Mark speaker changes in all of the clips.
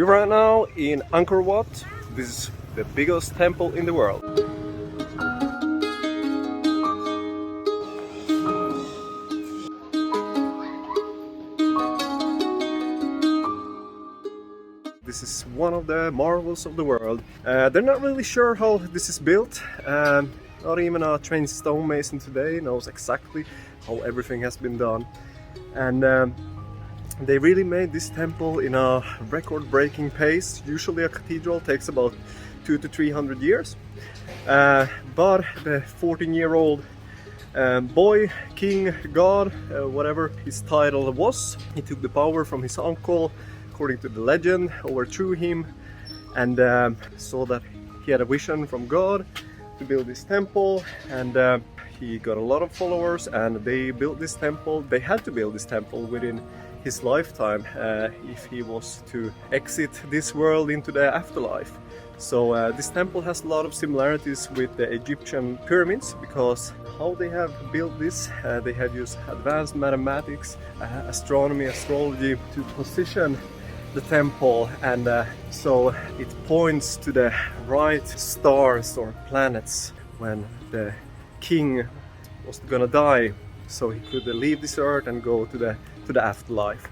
Speaker 1: We're right now in Angkor Wat. This is the biggest temple in the world. This is one of the marvels of the world. They're not really sure how this is built. Not even a trained stonemason today knows exactly how everything has been done. And they really made this temple in a record-breaking pace. Usually a cathedral takes about 200 to 300 years. But the 14-year-old boy, king, god, whatever his title was, he took the power from his uncle, according to the legend, overthrew him, and saw that he had a vision from God to build this temple, and he got a lot of followers, and they built this temple. They had to build this temple within his lifetime if he was to exit this world into the afterlife. So this temple has a lot of similarities with the Egyptian pyramids, because how they have built this, they have used advanced mathematics, astronomy, astrology to position the temple, and so it points to the right stars or planets when the king was gonna die, so he could leave this earth and go to the afterlife.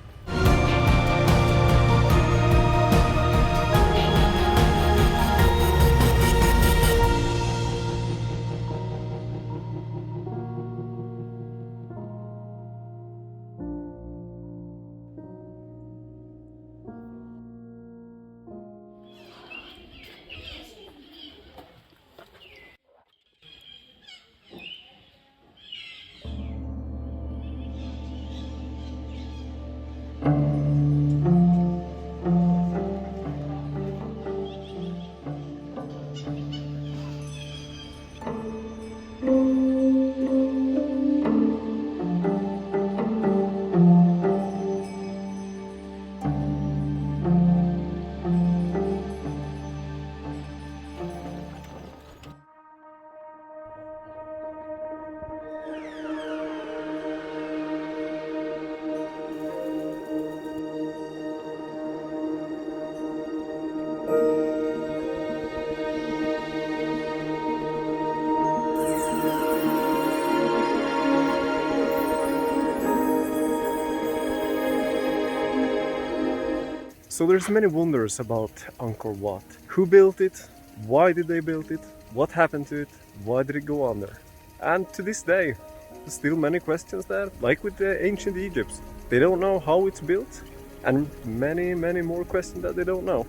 Speaker 1: So there's many wonders about Angkor Wat. Who built it? Why did they build it? What happened to it? Why did it go under? And to this day, there's still many questions there, like with the ancient Egypt. They don't know how it's built, and many more questions that they don't know.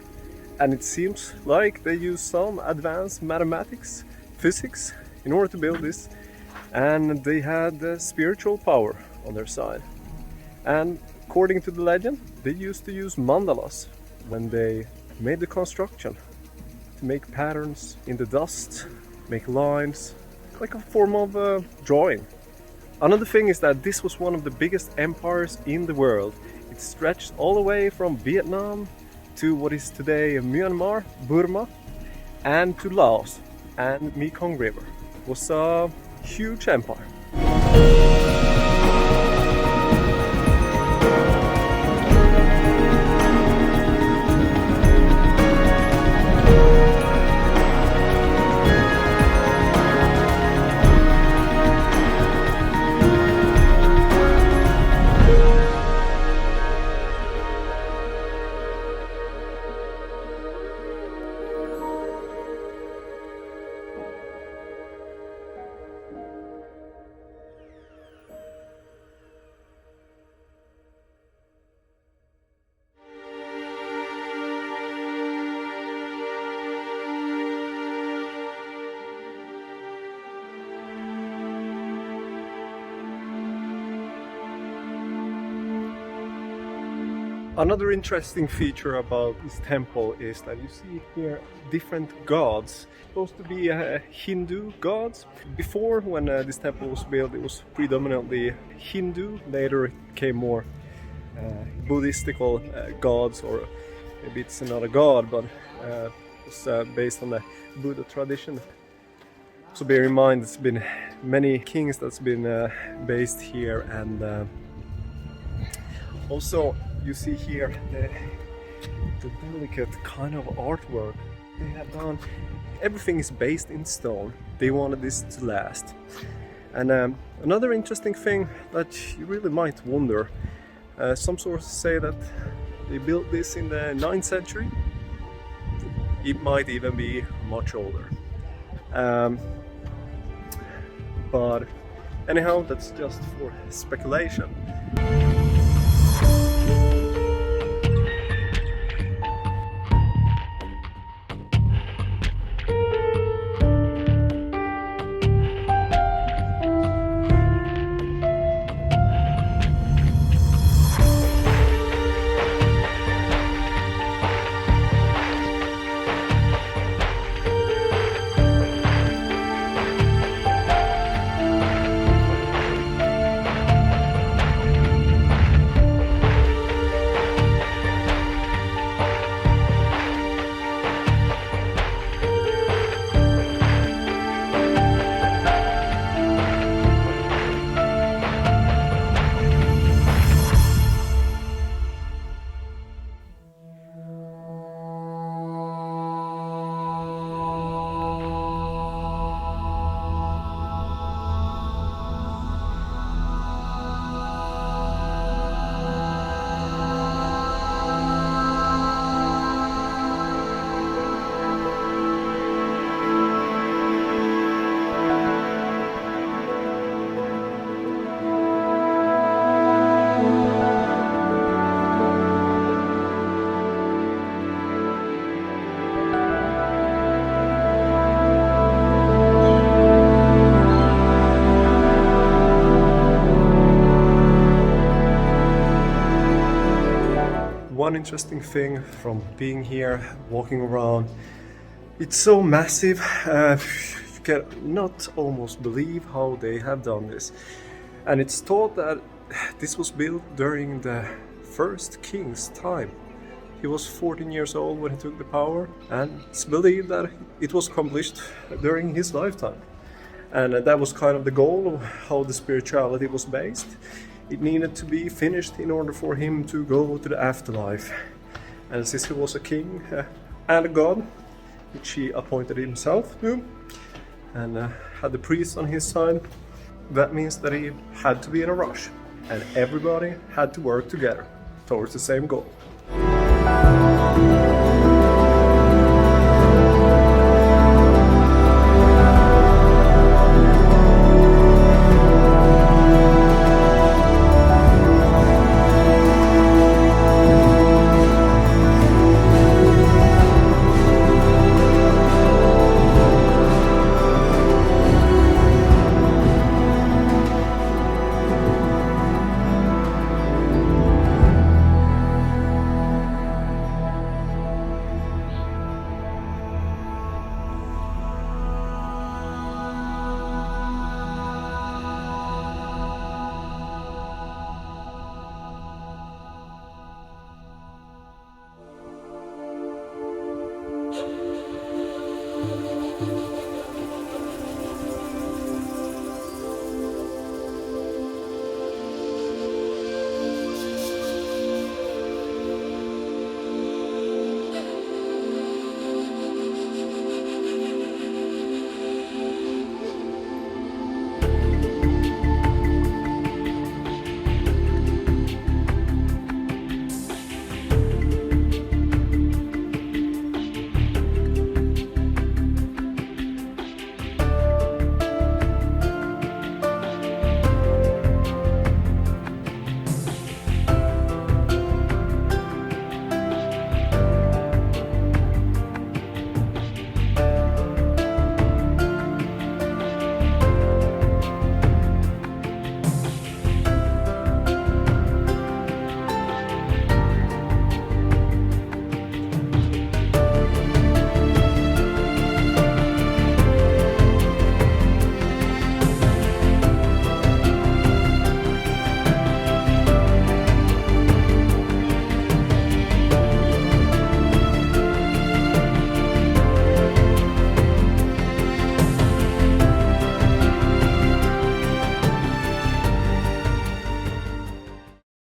Speaker 1: And it seems like they use some advanced mathematics, physics, in order to build this, and they had the spiritual power on their side. And according to the legend, they used to use mandalas when they made the construction to make patterns in the dust, make lines, like a form of drawing. Another thing is that this was one of the biggest empires in the world. It stretched all the way from Vietnam to what is today Myanmar, Burma, and to Laos and Mekong River. It was a huge empire. Another interesting feature about this temple is that you see here different gods, supposed to be Hindu gods. Before, when this temple was built, it was predominantly Hindu. Later it became more Buddhistical gods, or maybe it's not a god, but it was based on the Buddha tradition. So bear in mind, there's been many kings that's been based here, and also you see here the the delicate kind of artwork they have done. Everything is based in stone. They wanted this to last. And another interesting thing that you really might wonder, some sources say that they built this in the 9th century. It might even be much older. But anyhow, that's just for speculation. One interesting thing from being here, walking around, it's so massive. You cannot almost believe how they have done this. And it's thought that this was built during the first king's time. He was 14 years old when he took the power, and it's believed that it was accomplished during his lifetime. And that was kind of the goal of how the spirituality was based. It needed to be finished in order for him to go to the afterlife. And since he was a king and a god, which he appointed himself to, and had the priest on his side, that means that he had to be in a rush. And everybody had to work together towards the same goal.